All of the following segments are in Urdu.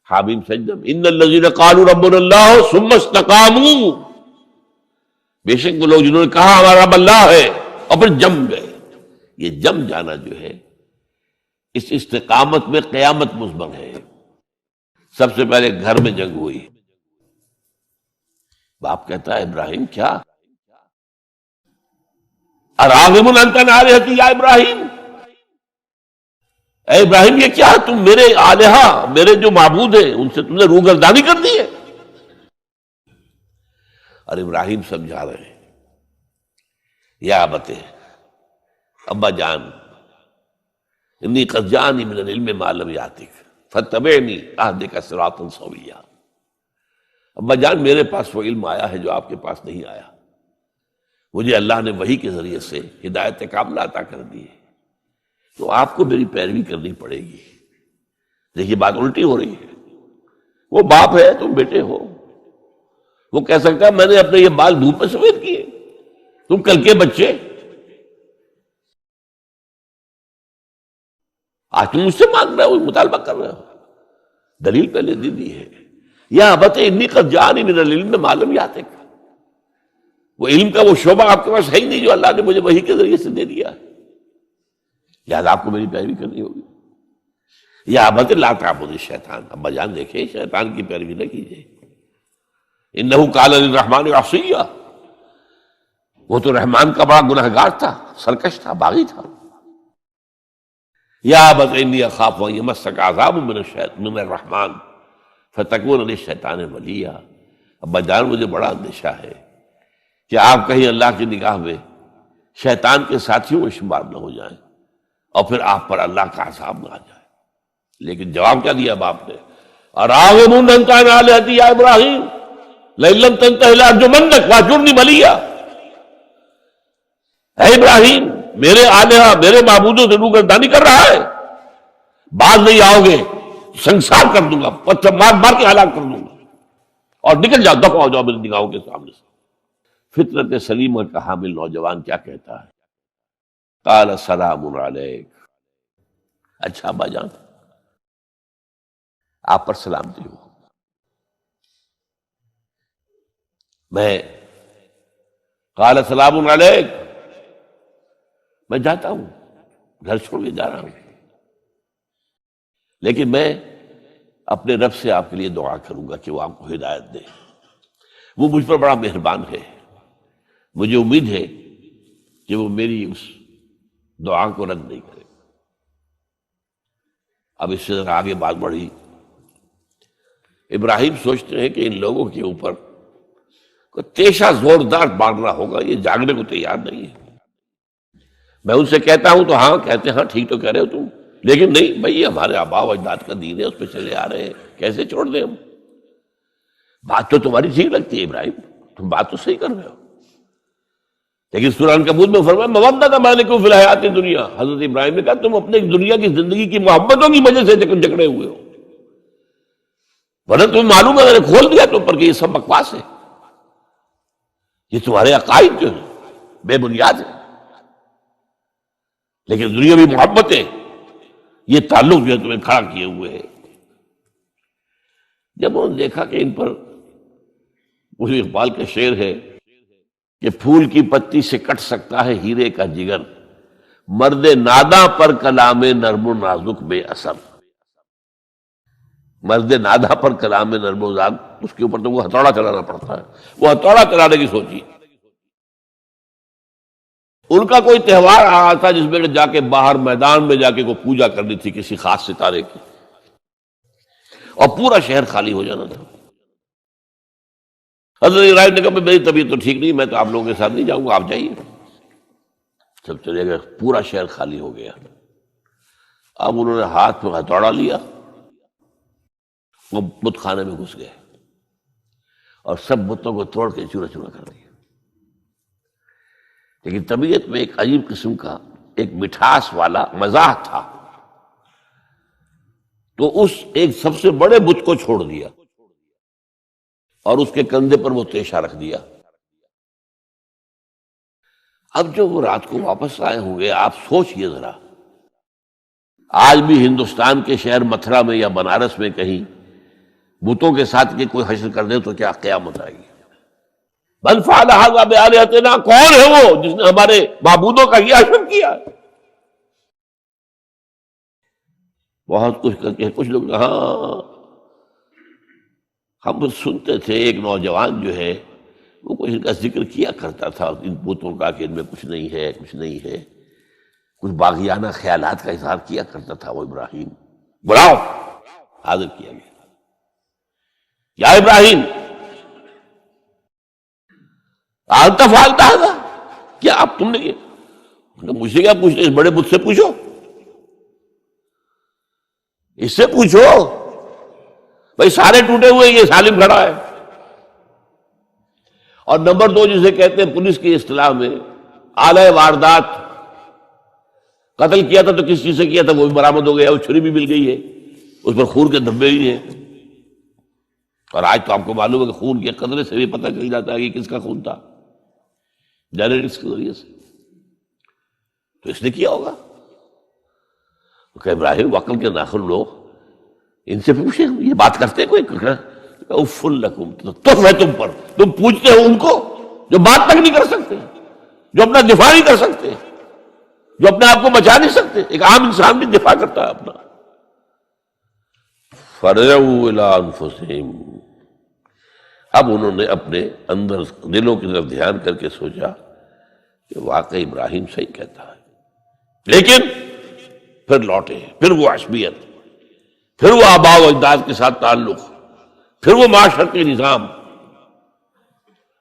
حامیم سجدہ میں ان الذین قالوا ربنا اللہ ثم استقاموا، بے شک وہ لوگ جنہوں نے کہا ہمارا رب اللہ ہے اور پھر جم گئے. یہ جم جانا جو ہے اس استقامت میں قیامت مضمر ہے. سب سے پہلے گھر میں جنگ ہوئی. باپ کہتا ہے ابراہیم کیا اراغب انت عن آلہتی یا ابراہیم، اے ابراہیم یہ کیا تم میرے آلہہ میرے جو معبود ہیں ان سے تم نے روگردانی کر دی ہے. اور ابراہیم سمجھا رہے ہیں یا ابت ابا جان انی قد جانی من العلم ما لم یاتک فاتبعنی اہدک صراطا سویا. ابا جان میرے پاس وہ علم آیا ہے جو آپ کے پاس نہیں آیا. مجھے اللہ نے وحی کے ذریعے سے ہدایت کاملہ عطا کر دی ہے، تو آپ کو میری پیروی کرنی پڑے گی. دیکھیے بات الٹی ہو رہی ہے. وہ باپ ہے تم بیٹے ہو، وہ کہہ سکتا ہے میں نے اپنے یہ بال دھوپ میں سفید کیے، تم کل کے بچے آج تم مجھ سے مانگ رہے ہو، مطالبہ کر رہے ہو. دلیل پہلے دی ہے یا ابت انی قد جانی من العلم ما لم یاتک. وہ علم کا وہ شعبہ آپ کے پاس ہے ہی نہیں جو اللہ نے مجھے وحی کے ذریعے سے دے دیا ہے، لہٰذا آپ کو میری پیروی کرنی ہوگی. یا ابت لا تعبد الشیطان، ابا جان دیکھیں شیطان کی پیروی نہ کیجیے. انہ قال للرحمن عصیا، وہ تو رحمان کا بڑا گنہگار تھا، سرکش تھا، باغی تھا. یا ابت انی اخاف ان یمسک عذاب من الرحمن فتکون للشیطان ولیا. ابا جان مجھے بڑا اندیشہ ہے کہ آپ کہیں اللہ کی نگاہ میں شیطان کے ساتھیوں میں شمار نہ ہو جائیں اور پھر آپ پر اللہ کا عذاب نہ آ جائے. لیکن جواب کیا دیا باپ نے؟ اراغب انت عن آلہتی یا ابراہیم لئن لم تنتہ لارجمنک واہجرنی ملیا. اے ابراہیم میرے آلہہ میرے معبودوں سے روگردانی کر رہا ہے، باز نہیں آؤ گے سنسار کر دوں گا، پتھر مار مار کے ہلاک کر دوں گا، اور نکل جاؤ دفع ہو جاؤ میری نگاہوں کے سامنے سے. فطرت سلیمہ کا حامل نوجوان کیا کہتا ہے؟ قال سلام علیک. اچھا ابا جان آپ پر سلامتی ہو، میں قال سلام علیک میں جاتا ہوں، گھر چھوڑ کے جا رہا ہوں، لیکن میں اپنے رب سے آپ کے لیے دعا کروں گا کہ وہ آپ کو ہدایت دے. وہ مجھ پر بڑا مہربان ہے، مجھے امید ہے کہ وہ میری اس دعا کو رد نہیں کرے. اب اس سے آگے بات بڑھی. ابراہیم سوچتے ہیں کہ ان لوگوں کے اوپر کوئی تیشہ زوردار مارنا ہوگا، یہ جاگنے کو تیار نہیں ہے. میں ان سے کہتا ہوں تو ہاں کہتے ہیں ہاں ٹھیک تو کہہ رہے ہو تم، لیکن نہیں بھائی یہ ہمارے آباء و اجداد کا دین ہے، اس پہ چلے آ رہے ہیں، کیسے چھوڑ دیں ہم؟ بات تو تمہاری ٹھیک لگتی ہے ابراہیم، تم بات تو صحیح کر رہے ہو، لیکن سورہ عنکبوت میں فرمایا مودۃ بینکم فی الحیاۃ الدنیا. حضرت ابراہیم نے کہا تم اپنے دنیا کی زندگی کی محبتوں کی وجہ سے جھگڑے ہوئے ہو، ورنہ تمہیں معلوم ہے میں نے کھول دیا تم پر کہ یہ سب بکواس ہے، یہ تمہارے عقائد جو ہیں بے بنیاد ہیں. لیکن دنیاوی محبتیں یہ تعلق جو ہے تمہیں کھڑا کیے ہوئے ہے. جب انہوں نے دیکھا کہ ان پر وہ اقبال کا شعر ہے کہ پھول کی پتی سے کٹ سکتا ہے ہیرے کا جگر، مرد ناداں پر کلام نرم و نازک بے اثر. مرد ناداں پر کلام نرم و نازک، اس کے اوپر تو وہ ہتھوڑا چلانا پڑتا ہے. وہ ہتھوڑا چلانے کی سوچی. ان کا کوئی تہوار آ رہا تھا جس میں جا کے باہر میدان میں جا کے کوئی پوجا کرنی تھی کسی خاص ستارے کی، اور پورا شہر خالی ہو جانا تھا. حضرت ابراہیم نے کہا میری طبیعت تو ٹھیک نہیں، میں تو آپ لوگوں کے ساتھ نہیں جاؤں گا، آپ جائیے. سب چلے گئے، پورا شہر خالی ہو گیا. اب انہوں نے ہاتھ میں ہتھوڑا لیا، وہ بت خانے میں گھس گئے اور سب بتوں کو توڑ کے چورا چورا کر دیا. لیکن طبیعت میں ایک عجیب قسم کا ایک مٹھاس والا مزاح تھا، تو اس ایک سب سے بڑے بت کو چھوڑ دیا اور اس کے کندھے پر وہ تیشہ رکھ دیا. اب جو وہ رات کو واپس آئے ہوں گے، آپ سوچئے ذرا، آج بھی ہندوستان کے شہر متھرا میں یا بنارس میں کہیں بتوں کے ساتھ کہ کوئی حشر کر دے تو کیا قیامت آئے گی. من فعل ھذا بآلہتنا، کون ہے وہ جس نے ہمارے معبودوں کا یہ حشر کیا؟ بہت کچھ کر کے کچھ لوگ ہاں ہم سنتے تھے ایک نوجوان جو ہے وہ کچھ ان کا ذکر کیا کرتا تھا ان بتوں کا کہ ان میں کچھ نہیں ہے کچھ نہیں ہے، کچھ باغیانہ خیالات کا اظہار کیا کرتا تھا وہ ابراہیم. بلاؤ، حاضر کیا گیا. یا ابراہیم انت فعلت ھذا، کیا اب تم نے کیا؟ مجھ سے کیا پوچھتے، اس بڑے بت سے پوچھو، اس سے پوچھو. بھائی سارے ٹوٹے ہوئے، یہ سالم کھڑا ہے. اور نمبر 2 جسے کہتے ہیں پولیس کی اصطلاح میں آلہ واردات، قتل کیا تھا تو کس چیز سے کیا تھا وہ بھی برآمد ہو گیا، وہ چھری بھی مل گئی ہے، اس پر خون کے دھبے بھی ہیں. اور آج تو آپ کو معلوم ہے کہ خون کے قطرے سے بھی پتہ چل جاتا ہے کہ کس کا خون تھا، جینیٹکس کے ذریعے سے. تو اس نے کیا ہوگا. کہ ابراہیم عقل کے ناخن لو، ان سے پوچھیں یہ بات کرتے کوئی؟ اف لکم، تو ہے تم پر، تم پوچھتے ہو ان کو جو بات تک نہیں کر سکتے، جو اپنا دفاع نہیں کر سکتے، جو اپنے آپ کو بچا نہیں سکتے. ایک عام انسان بھی دفاع کرتا ہے اپنا. فرجعوا الی انفسہم، اب انہوں نے اپنے اندر دلوں کی طرف دھیان کر کے سوچا کہ واقعی ابراہیم صحیح کہتا ہے. لیکن پھر لوٹے، پھر وہ عصبیت، پھر وہ آباء و اجداد کے ساتھ تعلق، پھر وہ معاشرتی نظام.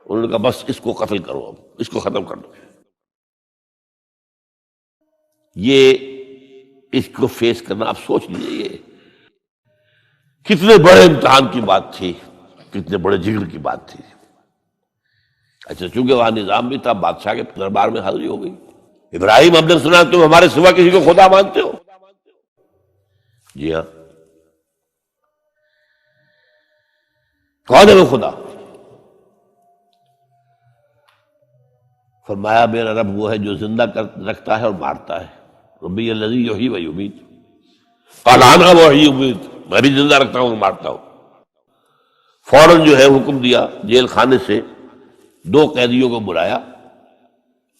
انہوں نے کہا بس اس کو قتل کرو، اب اس کو ختم کر دو. یہ اس کو فیس کرنا، آپ سوچ لیجیے یہ کتنے بڑے امتحان کی بات تھی، کتنے بڑے جگر کی بات تھی. اچھا چونکہ وہاں نظام بھی تھا، بادشاہ کے دربار میں حاضری ہو گئی. ابراہیم ہم نے سنا تم ہمارے سوا کسی کو خدا مانتے ہو؟ جی ہاں. کون ہے وہ خدا؟ فرمایا میرا رب وہ ہے جو زندہ رکھتا ہے اور مارتا ہے. ربی الذی یحیی و یمیت. قال انا احیی و امیت، میں بھی زندہ رکھتا ہوں اور مارتا ہوں. فوراً جو ہے حکم دیا، جیل خانے سے 2 قیدیوں کو بلایا،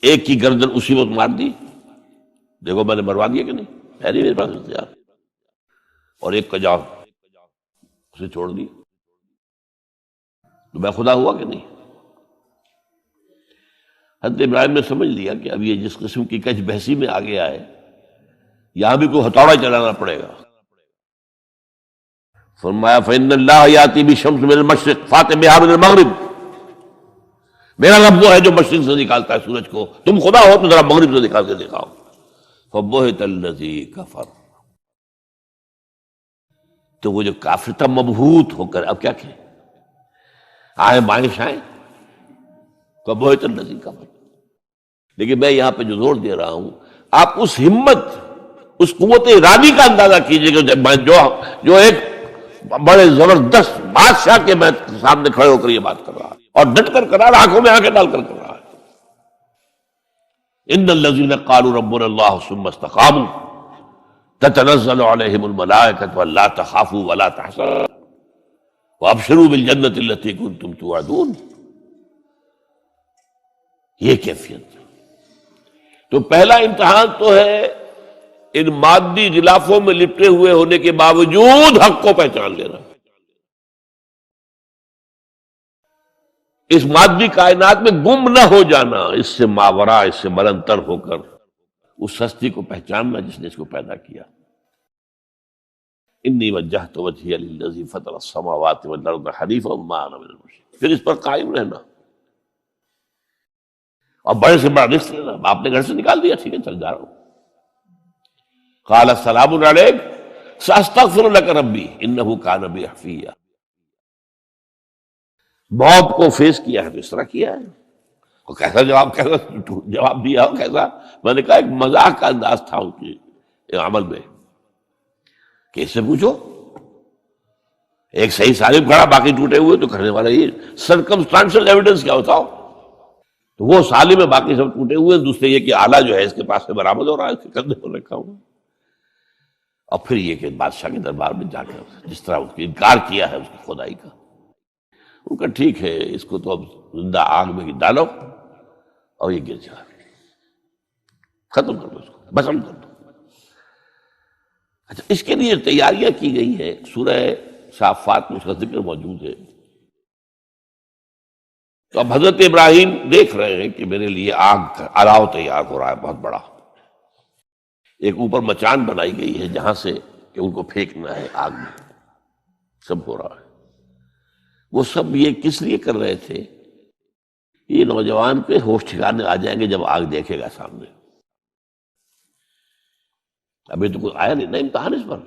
ایک کی گردن اسی وقت مار دی، دیکھو میں نے مروا دیا کہ نہیں، ہے نہیں میرے پاس اختیار. اور ایک کا جاؤ اسے چھوڑ دی. تو میں خدا ہوا کہ نہیں؟ حضرت ابراہیم نے سمجھ لیا کہ اب یہ جس قسم کی کچ بحثی میں آ گیا ہے، یہاں بھی کوئی ہتھوڑا چلانا پڑے گا. فرمایا فإن اللہ یاتی بالشمس من المشرق فأت بہا من المغرب. میرا رب وہ ہے جو مشرق سے نکالتا ہے سورج کو، تم خدا ہو تو ذرا مغرب سے نکال کے دکھاؤ. فبہت الذی کفر، تو وہ جو کافر تھا مبہوت ہو کر، اب کیا کہیں، آئے بائیں شائیں، فبہت الذی کفر. لیکن میں یہاں پہ جو زور دے رہا ہوں، آپ اس ہمت، اس قوت ارادی کا اندازہ کیجئے کہ جو ایک بڑے زبردست بادشاہ کے میں سامنے کھڑے ہو کر یہ بات کر رہا ہے، اور ڈٹ کر کر رہا ہے، آنکھوں میں آنکھیں ڈال کر کر رہا ہے. ان الذین قالوا ربنا اللہ ثم استقاموا تتنزل علیہم الملائکۃ الا تخافوا ولا تحزنوا وابشروا بالجنۃ التی کنتم توعدون. یہ کیفیت. تو پہلا امتحان تو ہے ان مادی غلافوں میں لپٹے ہوئے ہونے کے باوجود حق کو پہچان لینا. اس مادی کائنات میں گم نہ ہو جانا، اس سے ماورا، اس سے بلندتر ہو کر اس ہستی کو پہچاننا جس نے اس کو پیدا کیا. انی وجہت وجہی للذی فطر السماوات والارض حنیفا وما انا من المشرکین. پھر اس پر قائم رہنا، اور بڑے سے بڑا رزق لینا. آپ نے گھر سے نکال دیا، ٹھیک ہے چل جا رہا ہوں. قال السلام علیک ساستغفر لک ربی انہ کان بی حفیہ. موت کو فیس کیا ہے تو اس طرح کیا ہے. اور کیسا جواب دیا ہو، کیسا، میں نے کہا ایک مذاق کا انداز تھا ان کے عمل میں کہ اس سے پوچھو. ایک صحیح سالم کھڑا، باقی ٹوٹے ہوئے، تو کرنے والا یہ سرکمسٹانشل ایویڈنس کیا ہوتا ہو. تو وہ سالم ہے، باقی سب ٹوٹے ہوئے. دوسرے یہ کہ آلہ جو ہے اس کے پاس سے برآمد ہو رہا ہے، اس کے کندھے پر رکھا ہوا. اور پھر یہ کہ بادشاہ کے دربار میں جا کر جس طرح اس کی انکار کیا ہے اس کی خدائی کا، ان کا ٹھیک ہے، اس کو تو اب زندہ آگ میں ڈالو اور یہ گر جائے، ختم کر دو، اس کو بسم کر دو۔ اچھا، اس کے لیے تیاریاں کی گئی ہیں، سورہ صافات میں اس کا ذکر موجود ہے۔ تو اب حضرت ابراہیم دیکھ رہے ہیں کہ میرے لیے آگ کا الاؤ تیار ہو رہا ہے بہت بڑا، ایک اوپر مچان بنائی گئی ہے جہاں سے کہ ان کو پھینکنا ہے آگ میں، سب ہو رہا ہے۔ وہ سب یہ کس لیے کر رہے تھے؟ یہ نوجوان پہ ہوش ٹھکانے آ جائیں گے جب آگ دیکھے گا سامنے۔ ابھی تو کوئی آیا نہیں نا امتحان اس پر،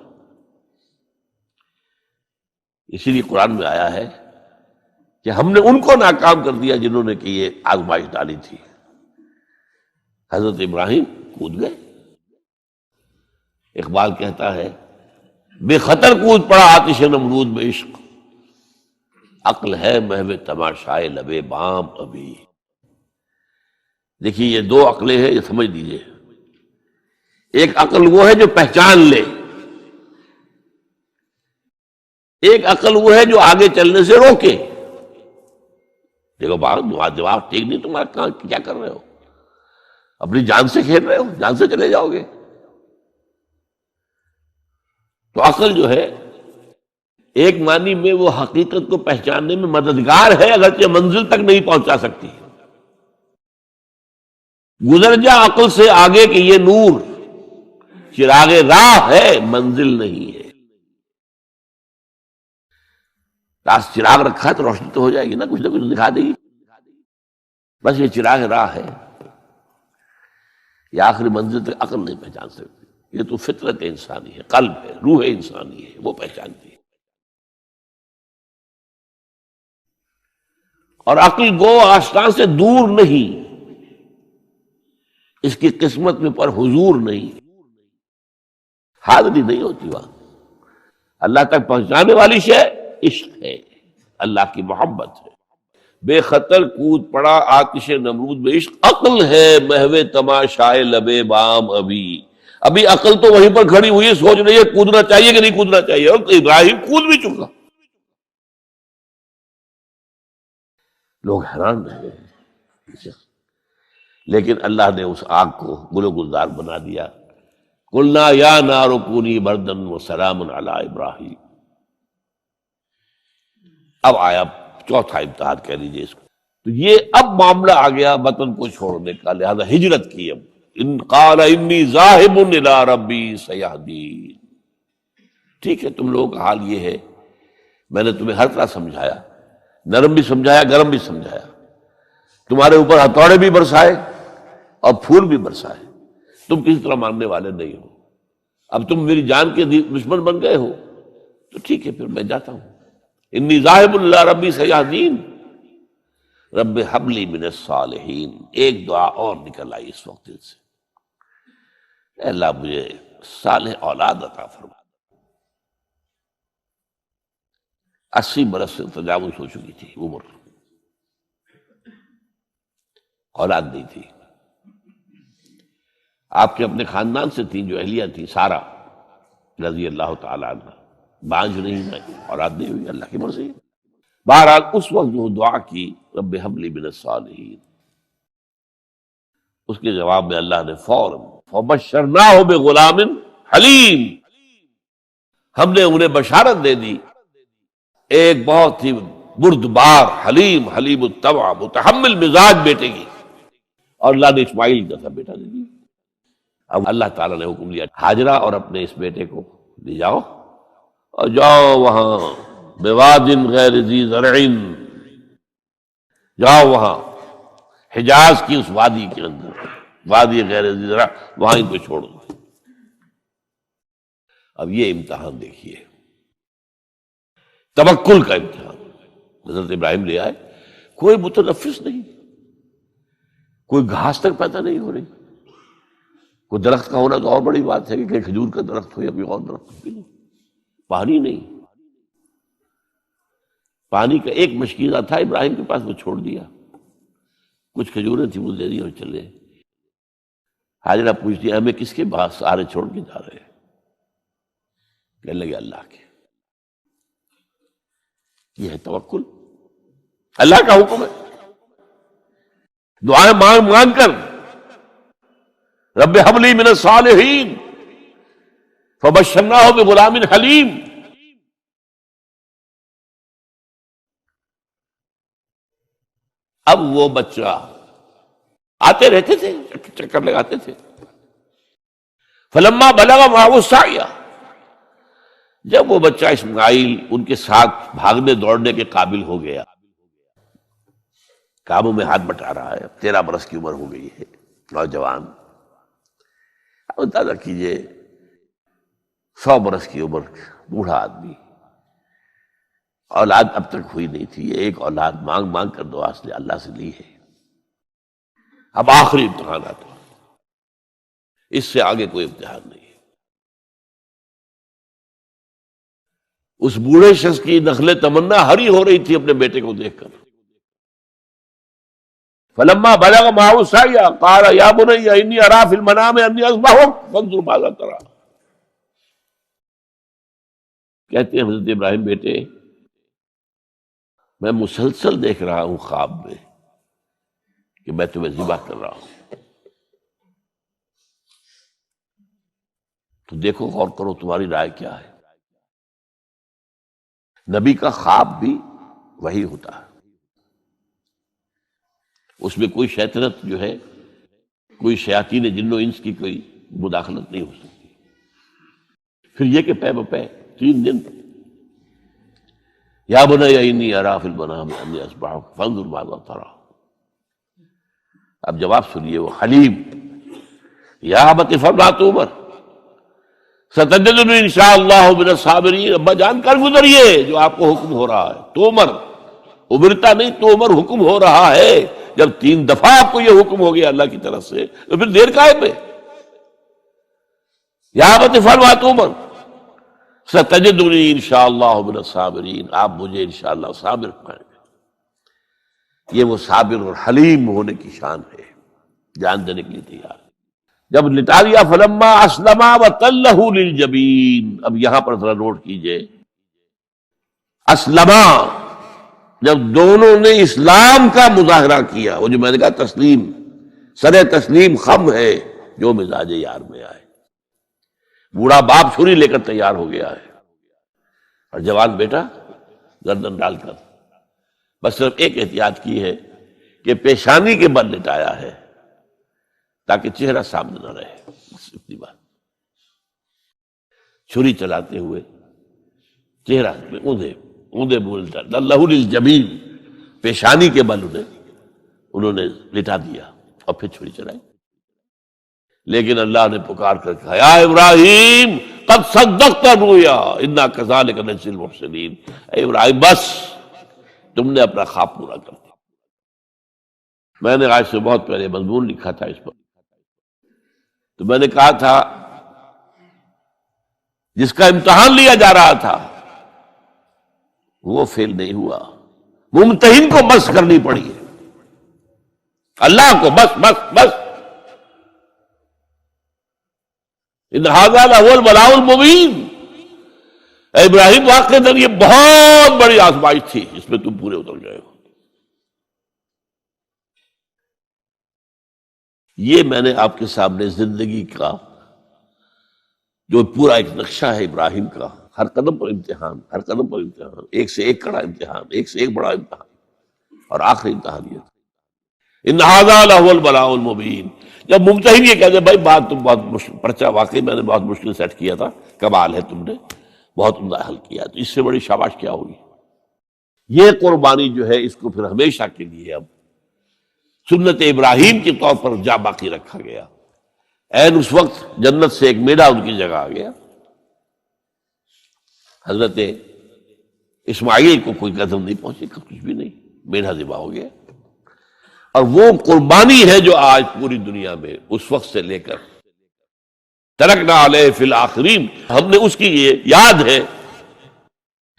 اسی لیے قرآن میں آیا ہے کہ ہم نے ان کو ناکام کر دیا جنہوں نے کہ یہ آزمائش ڈالی تھی۔ حضرت ابراہیم کود گئے۔ اقبال کہتا ہے بے خطر کود پڑا آتش نمرود میں عشق، عقل ہے محو تماشائے لبے بام ابھی۔ دیکھیے یہ دو عقلیں ہیں، یہ سمجھ لیجیے۔ ایک عقل وہ ہے جو پہچان لے، ایک عقل وہ ہے جو آگے چلنے سے روکے۔ دیکھو دماغ ٹھیک نہیں تمہارا، کیا کر رہے ہو؟ اپنی جان سے کھیل رہے ہو، جان سے چلے جاؤ گے۔ تو عقل جو ہے ایک معنی میں وہ حقیقت کو پہچاننے میں مددگار ہے، اگرچہ منزل تک نہیں پہنچا سکتی۔ گزر جا عقل سے آگے کہ یہ نور چراغ راہ ہے، منزل نہیں ہے۔ پاس چراغ رکھا ہے تو روشنی تو ہو جائے گی نا، کچھ نہ کچھ دکھا دے گی، بس یہ چراغ راہ ہے، یہ آخری منزل تک عقل نہیں پہچان سکتی۔ یہ تو فطرت انسانی ہے، قلب ہے، روح انسانی ہے، وہ پہچانتی ہے۔ اور عقل گو آستان سے دور نہیں، اس کی قسمت میں پر حضور نہیں، حاضری نہیں ہوتی وہاں۔ اللہ تک پہنچانے والی شے عشق ہے، اللہ کی محبت ہے۔ بے خطر کود پڑا آتش نمرود میں عشق، عقل ہے محو تماشائے لبے بام ابھی۔ ابھی عقل تو وہیں پر کھڑی ہوئی ہے، سوچ رہی ہے کودنا چاہیے کہ نہیں کودنا چاہیے، اور ابراہیم کود بھی چکا۔ لوگ حیران رہے، لیکن اللہ نے اس آگ کو گل و گلزار بنا دیا۔ قلنا یا نار کونی بردن وسلام علی ابراہیم۔ اب آیا چوتھا امتحان کہہ لیجیے اس کو۔ تو یہ اب معاملہ آ گیا وطن کو چھوڑنے کا، لہذا ہجرت کی۔ اب ان قال انی ذاہب الی ربی سیہدین۔ ٹھیک ہے، تم لوگوں کا حال یہ ہے، میں نے تمہیں ہر طرح سمجھایا، نرم بھی سمجھایا، گرم بھی سمجھایا، تمہارے اوپر ہتھوڑے بھی برسائے اور پھول بھی برسائے، تم کسی طرح ماننے والے نہیں ہو۔ اب تم میری جان کے دشمن بن گئے ہو، تو ٹھیک ہے، پھر میں جاتا ہوں۔ انی ذاہب الی ربی سیہدین، رب ہب لی من الصالحین۔ ایک دعا اور نکل آئی اس وقت سے، اے اللہ مجھے صالح اولاد عطا فرما۔ 80 برس سے تجاوز ہو چکی تھی عمر، اولاد نہیں تھی۔ آپ کے اپنے خاندان سے تھیں جو اہلیہ تھی، سارہ رضی اللہ تعالی عنہ، بانجھ نہیں میں، اولاد نہیں ہوئی، اللہ کی مرضی ہے۔ بہرحال اس وقت جو دعا کی رب حب لی من الصالحین، اس کے جواب میں اللہ نے فوراً فبشرناہ بغلام حلیم، ہم نے انہیں بشارت دے دی ایک بہت ہی بردبار، حلیم، حلیم الطبع، متحمل مزاج بیٹے کی، اور اللہ نے اسماعیل کا تھا بیٹا دے دیا۔ اب اللہ تعالیٰ نے حکم دیا ہاجرہ اور اپنے اس بیٹے کو لے جاؤ اور جاؤ وہاں بواد غیر ذی زرع، جاؤ وہاں حجاز کی اس وادی کے اندر، وادی غیر ذی زرع، وہاں ان کو چھوڑ دو۔ اب یہ امتحان دیکھیے، توکل کا امتحان۔ حضرت ابراہیم لے آئے، کوئی متنفس نہیں، کوئی گھاس تک پیدا نہیں ہو رہی۔ کوئی درخت کا ہونا تو اور بڑی بات ہے کہ کہیں کھجور کا درخت ہو یا کوئی اور درخت ہو، پانی نہیں۔ پانی کا ایک مشکیزہ تھا ابراہیم کے پاس، وہ چھوڑ دیا، کچھ کھجوریں تھیں وہ دے دی اور چلے۔ حاجرہ پوچھتی ہمیں کس کے پاس سارے چھوڑ کے جا رہے ہیں؟ کہنے لگے اللہ کے. یہ ہے توکل، اللہ کا حکم ہے. دعائیں مانگ مانگ کر رب ہب لی من الصالحین فبشرناہ بغلام حلیم. اب وہ بچہ آتے رہتے تھے، چکر لگاتے تھے. فلما بلغ معه السعی، جب وہ بچہ اسماعیل ان کے ساتھ بھاگنے دوڑنے کے قابل ہو گیا، کاموں میں ہاتھ بٹا رہا ہے، 13 برس کی عمر ہو گئی ہے، نوجوان. اب اندازہ کیجئے 100 برس کی عمر، بوڑھا آدمی، اولاد اب تک ہوئی نہیں تھی. یہ ایک اولاد مانگ مانگ کر دعا سے اللہ سے لی ہے. اب آخری امتحانات، اس سے آگے کوئی امتحان نہیں ہے. اس بوڑھے شخص کی نخل تمنا ہری ہو رہی تھی اپنے بیٹے کو دیکھ کر. فلما بلغ معه السعی قال یا بنی انی اری فی المنام انی اذبحک فانظر ماذا تری. کہتے ہیں حضرت ابراہیم بیٹے، میں مسلسل دیکھ رہا ہوں خواب میں کہ میں تمہیں ذبح کر رہا ہوں. تو دیکھو، غور کرو، تمہاری رائے کیا ہے؟ نبی کا خواب بھی وہی ہوتا ہے، اس میں کوئی شیطنت جو ہے، کوئی شیاطین جن و انس کی کوئی مداخلت نہیں ہو سکتی. پھر یہ کہ پے بپے 3 دن یا بنی انی اری فی المنام انی اذبحک فانظر ماذا تری. اب جواب سنیے، وہ حلیم. یا ابت افعل ما تؤمر ستجدنی انشاءاللہ من الصابرین. ابا جان کر گزریے جو آپ کو حکم ہو رہا ہے. تومر، امرتا نہیں، تومر حکم ہو رہا ہے. جب 3 دفعہ آپ کو یہ حکم ہو گیا اللہ کی طرف سے تو پھر دیر کاہے پہ؟ یا ابت افعل ما تؤمر ستجدنی انشاءاللہ من الصابرین. آپ مجھے انشاءاللہ صابر پائیں گے. یہ وہ صابر اور حلیم ہونے کی شان ہے، جان دینے کے لیے تیار. جب لٹا دیا فلما اسلما وتلہ للجبین. اب یہاں پر ذرا نوٹ کیجئے، اسلما، جب دونوں نے اسلام کا مظاہرہ کیا، وہ جو میں نے کہا تسلیم، سر تسلیم خم ہے جو مزاج یار میں آئے. بوڑھا باپ چھری لے کر تیار ہو گیا ہے اور جوان بیٹا گردن ڈال کر بس صرف ایک احتیاط کی ہے کہ پیشانی کے بل لٹایا ہے تاکہ چہرہ سامنے نہ رہے. بس اتنی بات. چھری چلاتے ہوئے چہرہ میں اوندے بولتا لہو للجبین، پیشانی کے بل انہوں نے لٹا دیا اور پھر چھری چلائی. لیکن اللہ نے پکار کر کہا یا ابراہیم قد صدقت الرؤیا انا کذالک نجزی المحسنین. اے ابراہیم بس تم نے اپنا خواب پورا کر دیا. میں نے آج سے بہت پہلے مضمون لکھا تھا اس پر، تو میں نے کہا تھا جس کا امتحان لیا جا رہا تھا وہ فیل نہیں ہوا، ممتحن کو بس کرنی پڑی ہے، اللہ کو بس بس بس. ان ھذا لھو البلاء المبین. اے ابراہیم واقعتاً یہ بہت بڑی آزمائش تھی جس میں تم پورے اتر گئے ہو. یہ میں نے آپ کے سامنے زندگی کا جو پورا ایک نقشہ ہے ابراہیم کا، ہر قدم پر امتحان، ہر قدم پر امتحان، ایک سے ایک کڑا امتحان، ایک سے ایک بڑا امتحان، اور آخری امتحان یہ تھا ان ھذا لھو البلاء المبین. جب ممتحن یہ کہتے بھائی بات تم بہت مشکل، پرچہ واقعی میں نے بہت مشکل سیٹ کیا تھا، کمال ہے تم نے بہت عمدہ حل کیا، تو اس سے بڑی شاباش کیا ہوگی. یہ قربانی جو ہے اس کو پھر ہمیشہ کے لیے اب سنت ابراہیم کے طور پر جا باقی رکھا گیا. عین اس وقت جنت سے ایک میڈا ان کی جگہ آ گیا. حضرت اسماعیل کو کوئی قدم نہیں پہنچی، کچھ بھی نہیں، میڈا ذبح ہو گیا. اور وہ قربانی ہے جو آج پوری دنیا میں اس وقت سے لے کر ترکنا علیہ فی الآخرین، ہم نے اس کی یہ یاد ہے.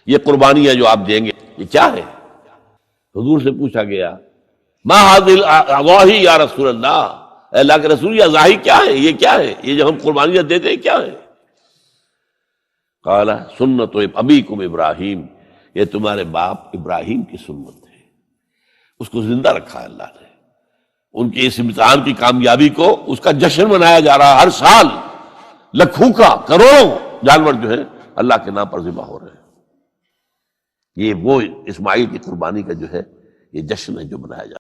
یہ قربانیاں جو آپ دیں گے یہ کیا ہے؟ حضور سے پوچھا گیا ما ھذہ الاضاحی یا رسول اللہ، اے اللہ کے رسول یہ اضاحی کیا ہے، یہ کیا ہے، یہ جو ہم قربانیاں دیتے ہیں کیا ہے؟ قال سنت ابیکم ابراہیم، یہ تمہارے باپ ابراہیم کی سنت ہے، اس کو زندہ رکھا ہے اللہ نے۔ ان کے اس امتحان کی کامیابی کو اس کا جشن منایا جا رہا ہے، ہر سال لاکھوں کا کروڑوں جانور جو ہے اللہ کے نام پر ذبح ہو رہے ہیں۔ یہ وہ اسماعیل کی قربانی کا جو ہے یہ جشن ہے جو منایا جا رہا ہے۔